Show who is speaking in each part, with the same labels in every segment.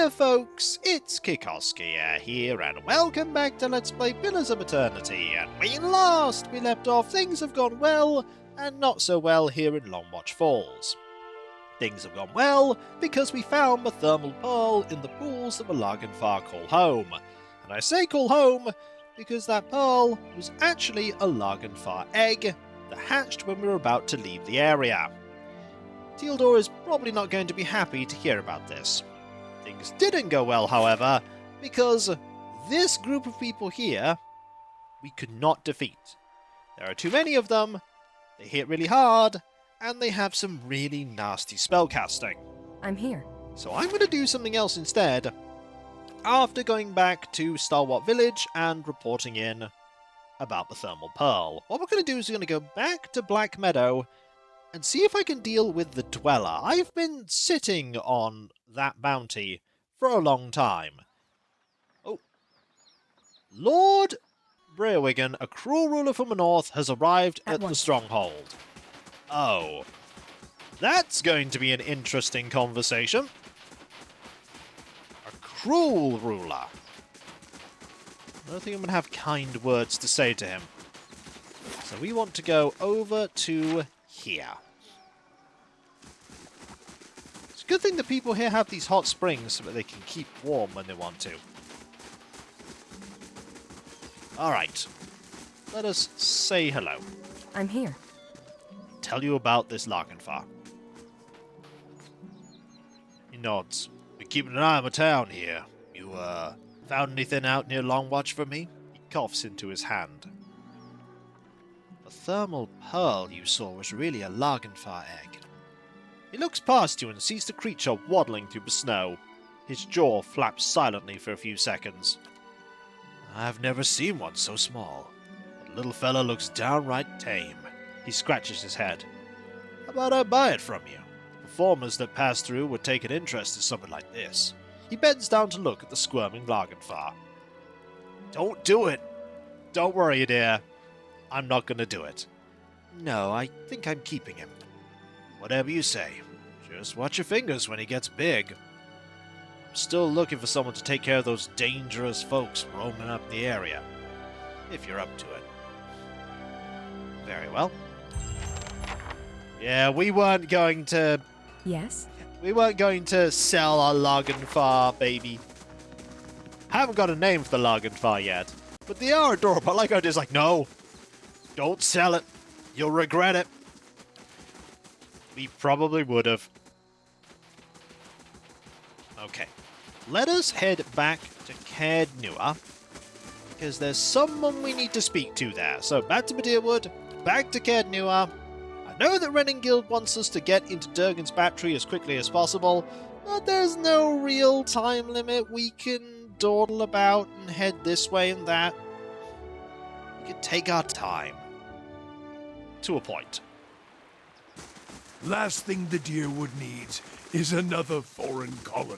Speaker 1: Hiya folks, it's Kikoskia here, and welcome back to Let's Play Pillars of Eternity. And when last we left off, things have gone well, and not so well here in Longwatch Falls. Things have gone well because we found the thermal pearl in the pools of a Lagenfar call home. And I say call home because that pearl was actually a Lagenfar egg that hatched when we were about to leave the area. Tealdor is probably not going to be happy to hear about this. Things didn't go well, however, because this group of people here we could not defeat. There are too many of them, they hit really hard, and they have some really nasty spellcasting.
Speaker 2: I'm here.
Speaker 1: So I'm going to do something else instead, after going back to Stalwart Village and reporting in about the Thermal Pearl. What we're going to do is we're going to go back to Black Meadow and see if I can deal with the Dweller. I've been sitting on that bounty for a long time. Oh. Lord Brewigan, a cruel ruler from the north, has arrived at the Stronghold. Oh. That's going to be an interesting conversation. A cruel ruler. I don't think I'm going to have kind words to say to him. So we want to go over to here. It's a good thing that people here have these hot springs so that they can keep warm when they want to. Alright. Let us say hello.
Speaker 2: I'm here.
Speaker 1: Tell you about this Lagenfar. He nods. We're keeping an eye on the town here. You, found anything out near Longwatch for me? He coughs into his hand. The thermal pearl you saw was really a Lagenfar egg. He looks past you and sees the creature waddling through the snow. His jaw flaps silently for a few seconds. I've never seen one so small. The little fella looks downright tame. He scratches his head. How about I buy it from you? Performers that pass through would take an interest in something like this. He bends down to look at the squirming Lagenfar. Don't do it! Don't worry, dear. I'm not going to do it. No, I think I'm keeping him. Whatever you say. Just watch your fingers when he gets big. I'm still looking for someone to take care of those dangerous folks roaming up the area. If you're up to it. Very well. Yeah, we weren't going to...
Speaker 2: Yes?
Speaker 1: We weren't going to sell our Lagenfar, baby. Haven't got a name for the Lagenfar yet. But they are adorable. I like how it's like, no. Don't sell it. You'll regret it. We probably would have. Okay. Let us head back to Caed Nua, because there's someone we need to speak to there. So back to Medearwood, back to Caed Nua. I know that Renningild wants us to get into Durgan's battery as quickly as possible, but there's no real time limit. We can dawdle about and head this way and that. We can take our time. To a point.
Speaker 3: Last thing the Deerwood needs is another foreign colony.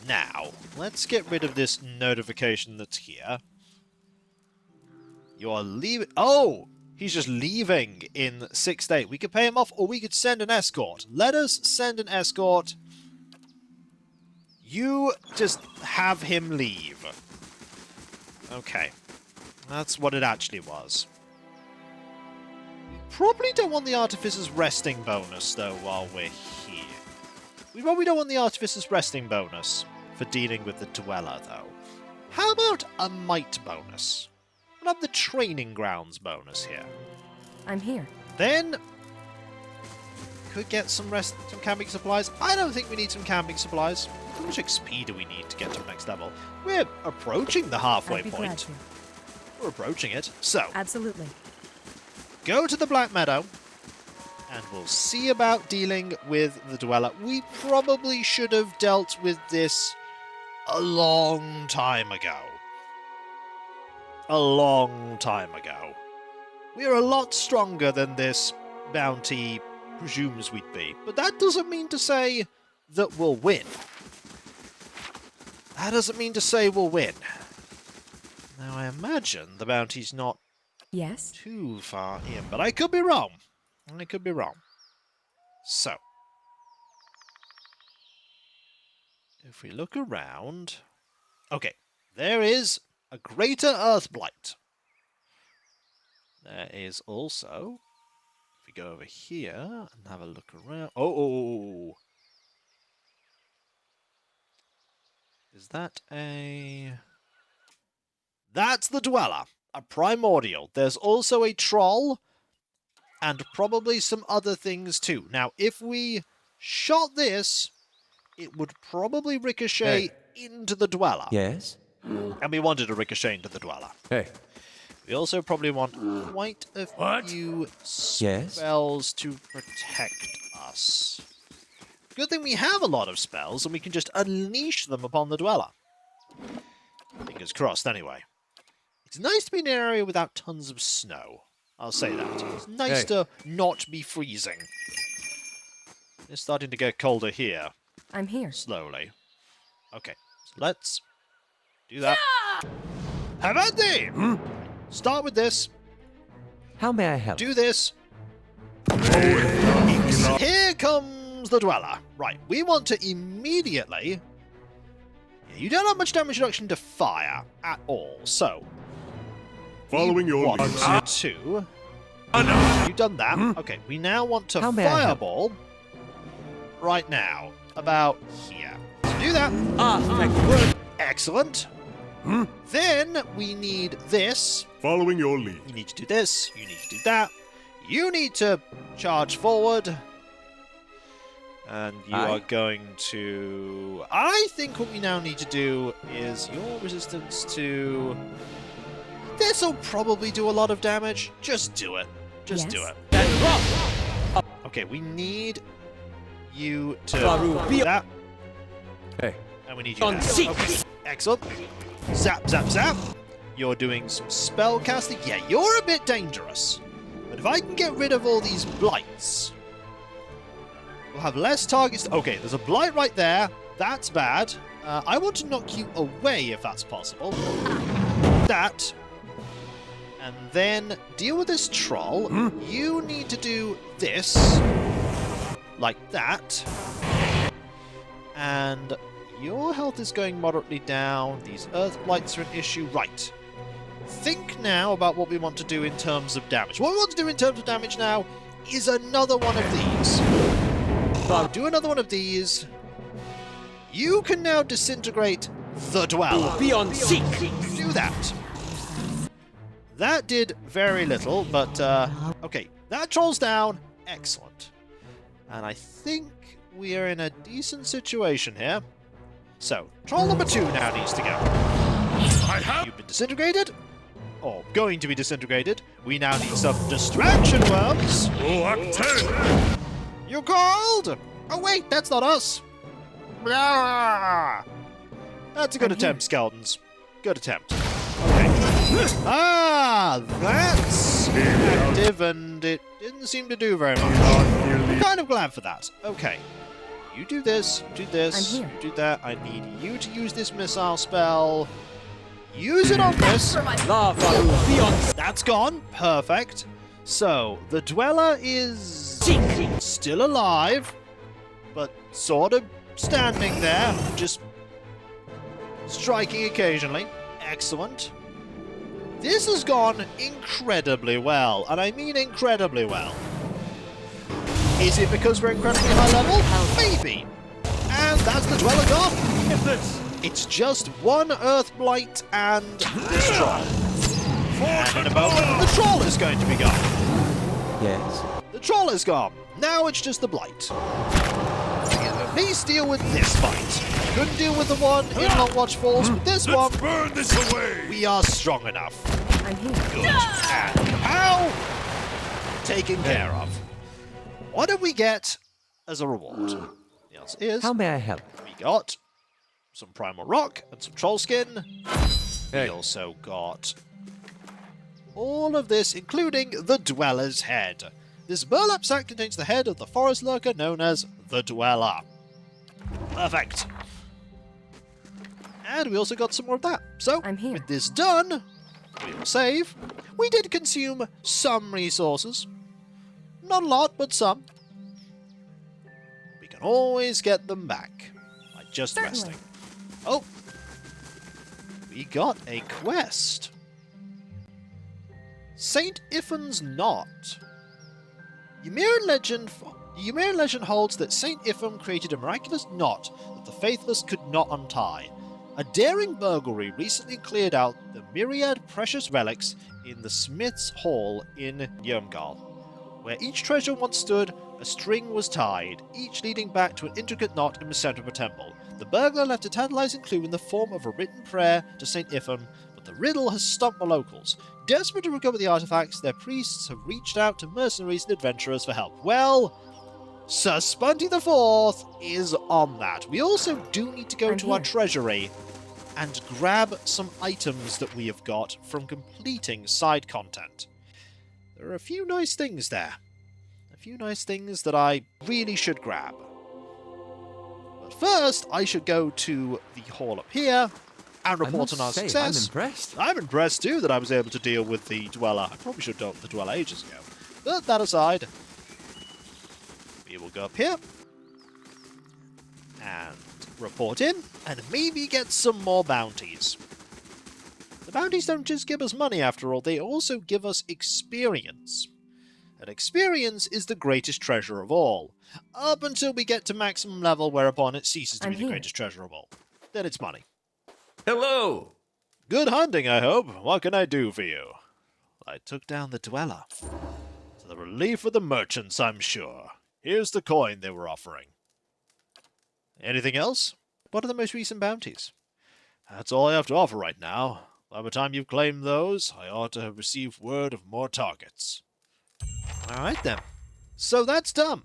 Speaker 1: Now, let's get rid of this notification that's here. You're leaving... Oh! He's just leaving in 6 days. We could pay him off, or we could send an escort. Let us send an escort. You just have him leave. Okay. That's what it actually was. We probably don't want the Artificer's resting bonus, though, while we're here. We probably don't want the Artificer's resting bonus for dealing with the Dweller, though. How about a Might bonus? What about the Training Grounds bonus here?
Speaker 2: I'm here.
Speaker 1: Then could get some camping supplies. I don't think we need some camping supplies. How much XP do we need to get to the next level? We're approaching the halfway
Speaker 2: I'd be glad
Speaker 1: point.
Speaker 2: to.
Speaker 1: We're approaching it. So,
Speaker 2: Absolutely.
Speaker 1: go to the Black Meadow, and we'll see about dealing with the Dweller. We probably should have dealt with this a long time ago. A long time ago. We're a lot stronger than this bounty presumes we'd be. But that doesn't mean to say that we'll win. That doesn't mean to say we'll win. Now, I imagine the bounty's not
Speaker 2: Yes?
Speaker 1: too far in, but I could be wrong. I could be wrong. So. if we look around... Okay, there is a greater earth blight. There is also... If we go over here and have a look around... Oh! Is that a... That's the Dweller, a primordial. There's also a troll, and probably some other things too. Now, if we shot this, it would probably ricochet into the Dweller.
Speaker 4: Yes?
Speaker 1: And we wanted to ricochet into the Dweller.
Speaker 4: Hey.
Speaker 1: We also probably want quite a
Speaker 3: What?
Speaker 1: few
Speaker 4: Yes?
Speaker 1: spells to protect us. Good thing we have a lot of spells, and we can just unleash them upon the Dweller. Fingers crossed, anyway. It's nice to be in an area without tons of snow. I'll say that. It's nice to not be freezing. It's starting to get colder here.
Speaker 2: I'm here.
Speaker 1: Slowly. Okay, so let's do that. How about thee? Start with this.
Speaker 4: How may I help?
Speaker 1: Do this. Here comes the Dweller. Right, we want to immediately... You don't have much damage reduction to fire at all, so...
Speaker 3: Following your
Speaker 1: One,
Speaker 3: lead.
Speaker 1: two. You've done that. Okay, we now want to
Speaker 4: How may I help?
Speaker 1: fireball right now, about here. So do that.
Speaker 4: Thank you.
Speaker 1: Excellent. Then we need this.
Speaker 3: Following your lead.
Speaker 1: You need to do this. You need to do that. You need to charge forward. And you
Speaker 4: Aye.
Speaker 1: are going to... I think what we now need to do is your resistance to... This'll probably do a lot of damage. Just do it. Just do
Speaker 2: Yes.
Speaker 1: it. Okay, we need you to do that.
Speaker 4: Hey.
Speaker 1: And we need you to... Okay, excellent. Zap, zap, zap. You're doing some spell casting. Yeah, you're a bit dangerous. But if I can get rid of all these blights... We'll have less targets. Okay, there's a blight right there. That's bad. I want to knock you away if that's possible. That. And then deal with this troll. You need to do this. Like that. And your health is going moderately down. These earth blights are an issue. Right. Think now about what we want to do in terms of damage. What we want to do in terms of damage now is another one of these. Do another one of these. You can now disintegrate the Dweller.
Speaker 4: Be on seek.
Speaker 1: Do that. That did very little, but okay. That troll's down. Excellent. And I think we are in a decent situation here. So, troll number 2 now needs to go. You've been disintegrated. Or going to be disintegrated. We now need some distraction worms. You're called! Oh wait, that's not us! Blah! That's a good attempt, Skeletons. Good attempt. Okay. That's active, and it didn't seem to do very much. I'm kind of glad for that. Okay. You do this, you do this,
Speaker 2: I'm
Speaker 1: you
Speaker 2: here.
Speaker 1: do that. I need you to use this missile spell. Use it on this.
Speaker 4: Be on
Speaker 1: That's gone. Perfect. So, the Dweller is still alive, but sort of standing there, just striking occasionally. Excellent. This has gone incredibly well, and I mean incredibly well. Is it because we're incredibly high level? Maybe. And that's the Dweller gone. It's just one Earth Blight and this Troll. And in a moment, the Troll is going to be gone.
Speaker 4: Yes.
Speaker 1: The Troll is gone. Now it's just the Blight. We can at least deal with this fight. Couldn't deal with the one in Long Watch Falls, but this one,
Speaker 3: Burn this away.
Speaker 1: we are strong enough.
Speaker 2: I'm here.
Speaker 1: Good. And ow! Taken care of. What did we get as a reward? The answer is
Speaker 4: How may I help?
Speaker 1: we got some primal rock and some troll skin.
Speaker 4: Hey.
Speaker 1: We also got all of this, including the Dweller's head. This burlap sack contains the head of the forest lurker known as the Dweller. Perfect. And we also got some more of that. So,
Speaker 2: I'm here.
Speaker 1: with this done, we will save. We did consume some resources. Not a lot, but some. We can always get them back. I just
Speaker 2: Certainly.
Speaker 1: resting. Oh! We got a quest. Saint Iffin's Knot. Ymir legend holds that Saint Iffin created a miraculous knot that the faithless could not untie. A daring burglary recently cleared out the myriad precious relics in the Smith's Hall in Yomgal. Where each treasure once stood, a string was tied, each leading back to an intricate knot in the center of a temple. The burglar left a tantalizing clue in the form of a written prayer to Saint Iffin, but the riddle has stumped the locals. Desperate to recover the artifacts, their priests have reached out to mercenaries and adventurers for help. Well, Sir Spunty the Fourth is on that. We also do need to go
Speaker 2: I'm
Speaker 1: to our
Speaker 2: here.
Speaker 1: treasury and grab some items that we have got from completing side content. There are a few nice things there. A few nice things that I really should grab. But first, I should go to the hall up here and
Speaker 4: I
Speaker 1: report
Speaker 4: must
Speaker 1: on our
Speaker 4: say,
Speaker 1: success.
Speaker 4: I'm impressed.
Speaker 1: I'm impressed too that I was able to deal with the Dweller. I probably should have dealt with the Dweller ages ago. But that aside, we will go up here and report in and maybe get some more bounties. The bounties don't just give us money after all, they also give us experience. And experience is the greatest treasure of all, up until we get to maximum level, whereupon it ceases to
Speaker 2: I'm
Speaker 1: be the
Speaker 2: here.
Speaker 1: greatest treasure of all. Then it's money.
Speaker 5: Hello!
Speaker 1: Good hunting, I hope. What can I do for you? I took down the Dweller. To the relief of the merchants, I'm sure. Here's the coin they were offering. Anything else? What are the most recent bounties? That's all I have to offer right now. By the time you've claimed those, I ought to have received word of more targets. Alright then. So that's done.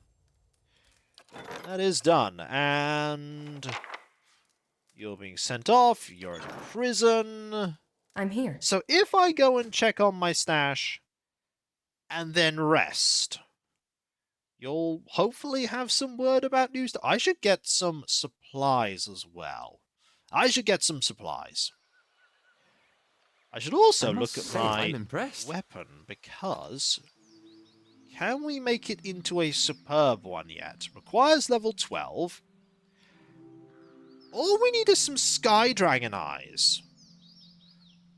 Speaker 1: That is done. And you're being sent off. You're in prison.
Speaker 2: I'm here.
Speaker 1: So if I go and check on my stash and then rest, you'll hopefully have some word about news. I should get some supplies as well. I should get some supplies. I should also
Speaker 4: I
Speaker 1: look
Speaker 4: must
Speaker 1: at
Speaker 4: say,
Speaker 1: my
Speaker 4: I'm impressed.
Speaker 1: weapon, because can we make it into a superb one yet? Requires level 12. All we need is some Sky Dragon eyes.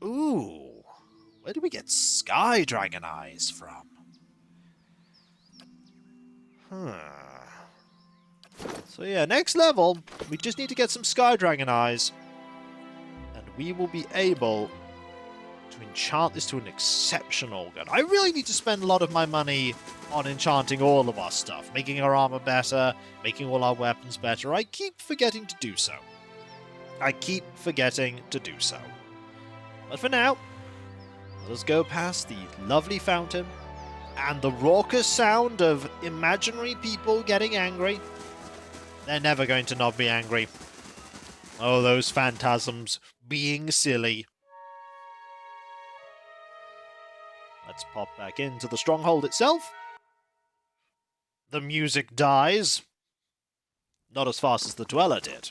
Speaker 1: Ooh, where do we get Sky Dragon eyes from? So yeah, next level, we just need to get some Sky Dragon eyes, and we will be able to enchant this to an exceptional gun. I really need to spend a lot of my money on enchanting all of our stuff, making our armor better, making all our weapons better. I keep forgetting to do so. But for now, let us go past the lovely fountain and the raucous sound of imaginary people getting angry. They're never going to not be angry. Oh, those phantasms being silly. Let's pop back into the Stronghold itself. The music dies. Not as fast as the Dweller did.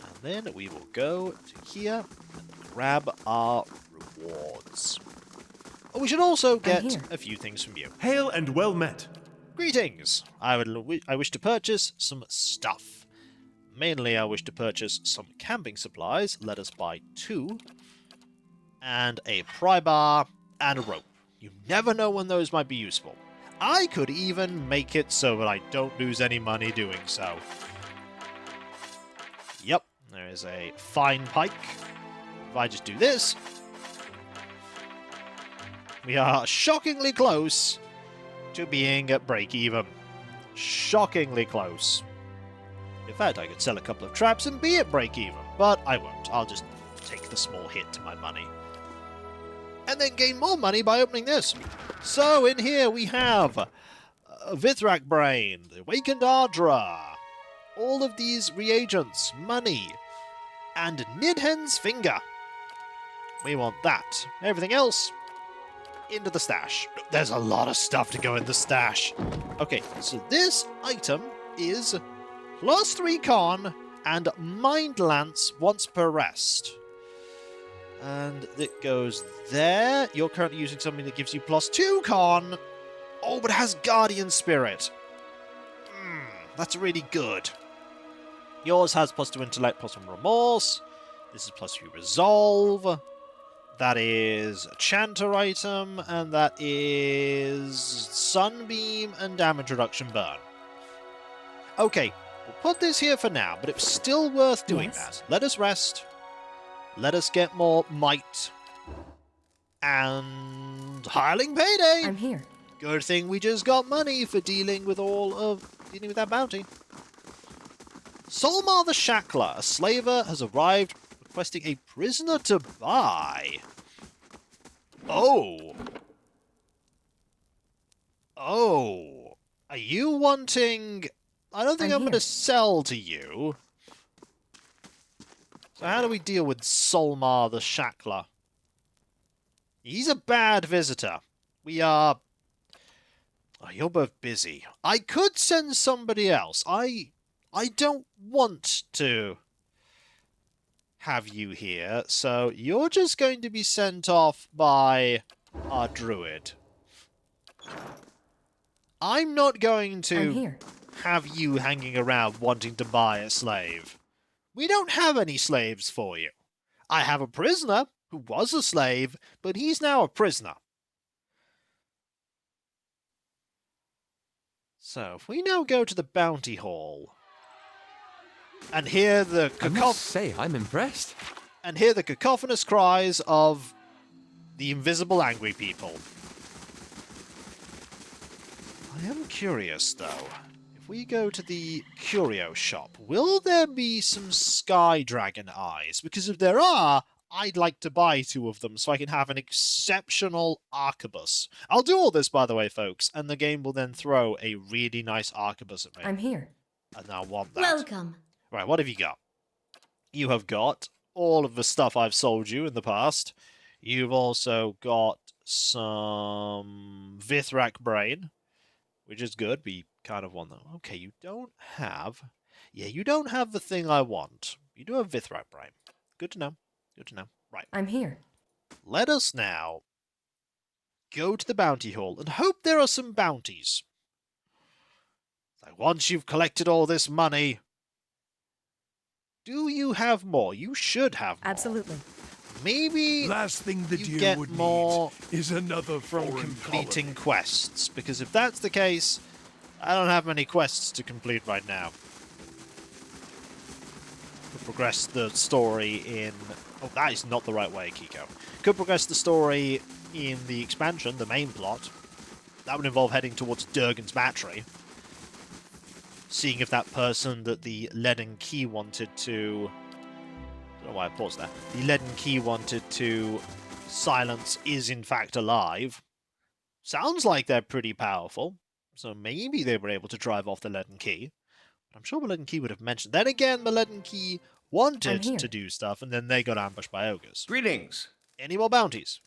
Speaker 1: And then we will go to here and grab our rewards. Oh, we should also get
Speaker 2: here.
Speaker 1: a few things from you.
Speaker 3: Hail and well met.
Speaker 1: Greetings! I wish to purchase some stuff. Mainly I wish to purchase some camping supplies. Let us buy 2. And a pry bar and a rope. You never know when those might be useful. I could even make it so that I don't lose any money doing so. Yep, there is a fine pike. If I just do this, we are shockingly close to being at break-even. Shockingly close. In fact, I could sell a couple of traps and be at break-even, but I won't. I'll just take the small hit to my money. And then gain more money by opening this. So in here we have Vithrak Brain, the Awakened Ardra, all of these reagents, money, and Nidhen's Finger. We want that. Everything else, into the stash. There's a lot of stuff to go in the stash. Okay, so this item is +3 con and Mind Lance once per rest. And it goes there. You're currently using something that gives you +2 con. Oh, but it has Guardian Spirit. That's really good. Yours has +2 intellect, +1 remorse. This is +3 resolve. That is a chanter item, and that is sunbeam and damage reduction burn. Okay, we'll put this here for now, but it's still worth doing
Speaker 2: Yes.
Speaker 1: that. Let us rest. Let us get more might. And hireling payday!
Speaker 2: I'm here.
Speaker 1: Good thing we just got money for dealing with that bounty. Solmar the Shackler, a slaver, has arrived requesting a prisoner to buy. Oh. Oh. Are you wanting... I don't think I'm
Speaker 2: I'm
Speaker 1: going to
Speaker 2: here.
Speaker 1: sell to you. So how do we deal with Solmar the Shackler? He's a bad visitor. We are... Oh, you're both busy. I could send somebody else. I don't want to have you here, so you're just going to be sent off by our druid. I'm not going
Speaker 2: I'm
Speaker 1: to
Speaker 2: here.
Speaker 1: have you hanging around wanting to buy a slave. We don't have any slaves for you. I have a prisoner who was a slave, but he's now a prisoner. So, if we now go to the bounty hall and hear the
Speaker 4: I must say, I'm impressed.
Speaker 1: cacophonous cries of the invisible angry people. I am curious, though. If we go to the curio shop, will there be some sky dragon eyes? Because if there are, I'd like to buy 2 of them so I can have an exceptional arquebus. I'll do all this, by the way, folks, and the game will then throw a really nice arquebus at me.
Speaker 2: I'm here.
Speaker 1: And I want that.
Speaker 6: Welcome.
Speaker 1: Right, what have you got? You have got all of the stuff I've sold you in the past. You've also got some Vithrak brain, which is good. We kind of want that. Okay, you don't have... Yeah, you don't have the thing I want. You do have Vithrak brain. Good to know. Good to know. Right.
Speaker 2: I'm here.
Speaker 1: Let us now go to the bounty hall and hope there are some bounties. Like, once you've collected all this money, do you have more? You should have more.
Speaker 2: Absolutely.
Speaker 1: Maybe
Speaker 3: Last thing the
Speaker 1: you
Speaker 3: deer
Speaker 1: get
Speaker 3: would
Speaker 1: more
Speaker 3: need is another
Speaker 1: from
Speaker 3: foreign
Speaker 1: completing
Speaker 3: colony.
Speaker 1: quests, because if that's the case, I don't have many quests to complete right now. Could progress the story in... Oh, that is not the right way, Kiko. Could progress the story in the expansion, the main plot. That would involve heading towards Durgan's Battery. Seeing if that person that the leaden key wanted to... I don't know why I paused there. The leaden key wanted to silence is in fact alive. Sounds like they're pretty powerful. So maybe they were able to drive off the leaden key. But I'm sure the leaden key would have mentioned... Then again, the leaden key
Speaker 2: I'm
Speaker 1: wanted
Speaker 2: here.
Speaker 1: to do stuff, and then they got ambushed by ogres.
Speaker 5: Greetings.
Speaker 1: Any more bounties?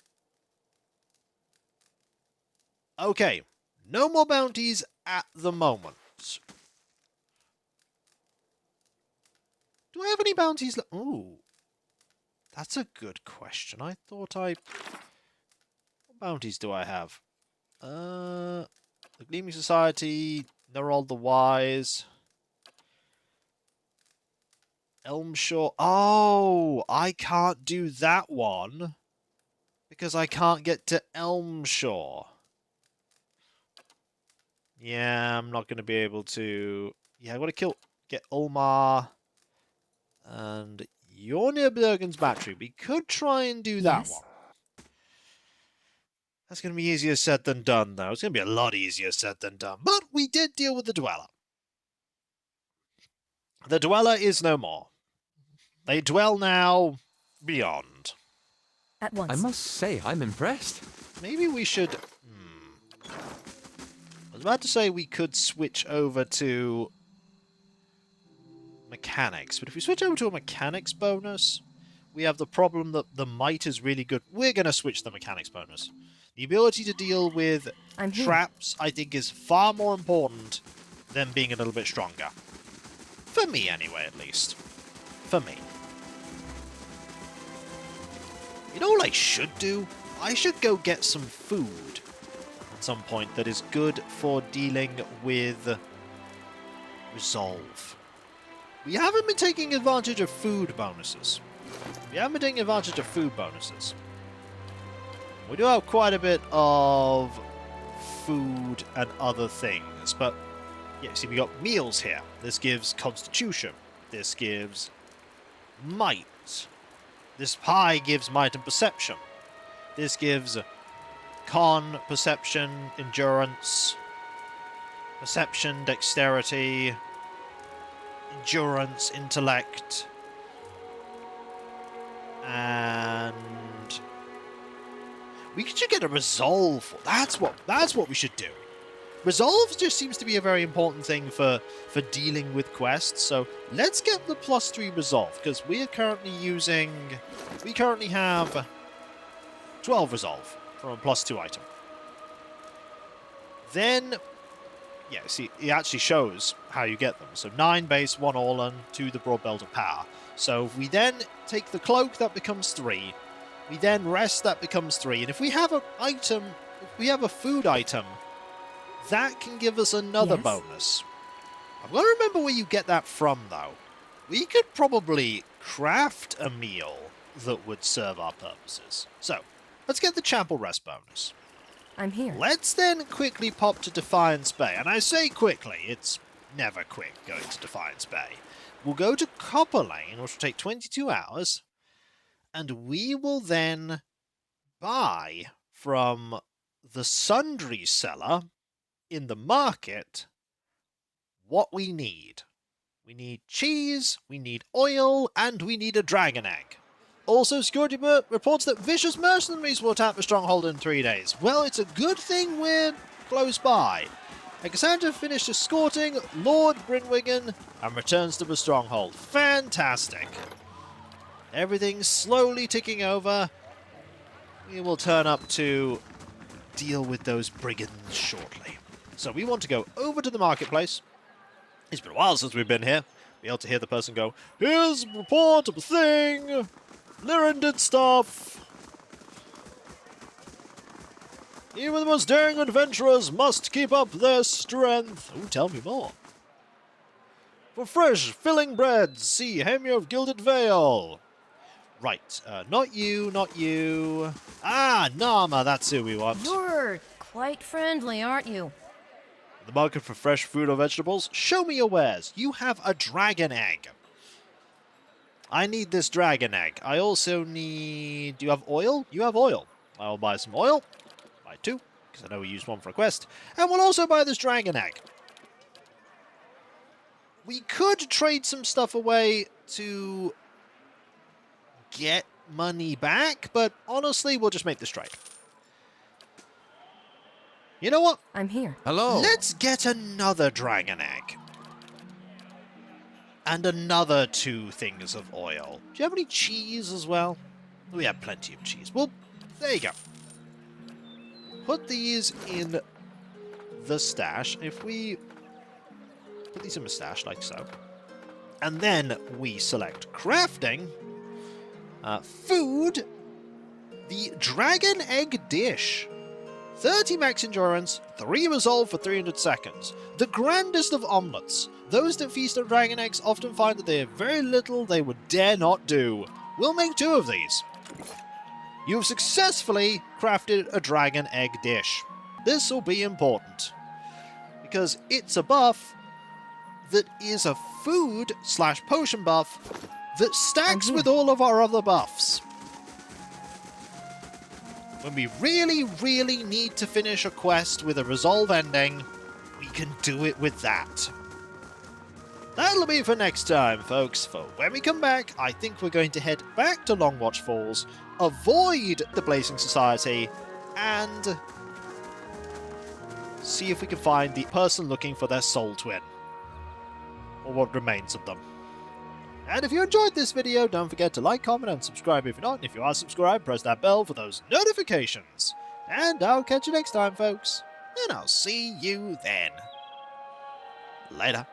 Speaker 1: Okay. No more bounties at the moment. Do I have any bounties left? Ooh. That's a good question. I thought I... What bounties do I have? The Gleaming Society, Nerold the Wise... Elmshore. Oh, I can't do that one because I can't get to Elmshore. Yeah, I'm not going to be able to... Yeah, I got to get Ulmar. And you're near Bergen's Battery. We could try and do that
Speaker 2: Yes.
Speaker 1: one. That's going to be easier said than done, though. It's going to be a lot easier said than done. But we did deal with the Dweller. The Dweller is no more. They dwell now beyond.
Speaker 2: At once.
Speaker 4: I must say, I'm impressed.
Speaker 1: Maybe we should... I was about to say we could switch over to mechanics, but if we switch over to a mechanics bonus, we have the problem that the might is really good. We're going to switch the mechanics bonus. The ability to deal with
Speaker 2: I'm here.
Speaker 1: traps, I think, is far more important than being a little bit stronger. For me, anyway, at least. For me. You know what I should do? I should go get some food at some point that is good for dealing with resolve. we haven't been taking advantage of food bonuses. We haven't been taking advantage of food bonuses. We do have quite a bit of food and other things, but yeah, see, we got meals here. This gives constitution. This gives might. This pie gives might and perception. This gives con, perception, endurance, perception, dexterity, endurance, intellect, and we should get a resolve. That's what we should do. Resolve just seems to be a very important thing for dealing with quests, so let's get the +3 resolve, because we currently have 12 resolve from a +2 item. Then, yeah, see, it actually shows how you get them. So 9 base, 1 all-in, 2 the broad belt of power. So if we then take the cloak, that becomes 3. We then rest, that becomes 3. And if we have an item, if we have a food item, that can give us another
Speaker 2: Yes.
Speaker 1: bonus. I've got to remember where you get that from, though. We could probably craft a meal that would serve our purposes. So, let's get the chapel rest bonus.
Speaker 2: I'm here.
Speaker 1: Let's then quickly pop to Defiance Bay. And I say quickly, it's never quick going to Defiance Bay. We'll go to Copper Lane, which will take 22 hours. And we will then buy from the sundry seller in the market what we need. We need cheese, we need oil, and we need a dragon egg. Also, security reports that vicious mercenaries will attack the Stronghold in 3 days. Well, it's a good thing we're close by. And Cassandra finished escorting Lord Brynwigan and returns to the Stronghold. Fantastic. Everything's slowly ticking over. We will turn up to deal with those brigands shortly. So we want to go over to the marketplace. It's been a while since we've been here. Be able to hear the person go, "Here's a report of a thing. Lyrin did stuff. Even the most daring adventurers must keep up their strength." Oh, tell me more. "For fresh, filling bread, see Hamir of Gilded Vale." Right, not you, not you. Ah, Nama, that's who we want.
Speaker 6: You're quite friendly, aren't you?
Speaker 1: The market for fresh food or vegetables? Show me your wares. You have a dragon egg. I need this dragon egg. I also need... Do you have oil? You have oil. I'll buy some oil. Buy 2, because I know we used 1 for a quest. And we'll also buy this dragon egg. We could trade some stuff away to get money back, but honestly, we'll just make this trade. You know what?
Speaker 2: I'm here.
Speaker 4: Hello.
Speaker 1: Let's get another dragon egg. And another 2 things of oil. Do you have any cheese as well? We have plenty of cheese. Well, there you go. Put these in the stash. If we put these in the stash, like so. And then we select crafting. Food. The dragon egg dish. 30 max endurance, 3 resolve for 300 seconds. The grandest of omelettes. Those that feast on dragon eggs often find that they have very little they would dare not do. We'll make 2 of these. You have successfully crafted a dragon egg dish. This will be important, because it's a buff that is a food/potion buff that stacks with all of our other buffs. When we really, really need to finish a quest with a resolve ending, we can do it with that. That'll be for next time, folks. For when we come back, I think we're going to head back to Longwatch Falls, avoid the Blazing Society, and see if we can find the person looking for their soul twin. Or what remains of them. And if you enjoyed this video, don't forget to like, comment, and subscribe if you're not. And if you are subscribed, press that bell for those notifications. And I'll catch you next time, folks. And I'll see you then. Later.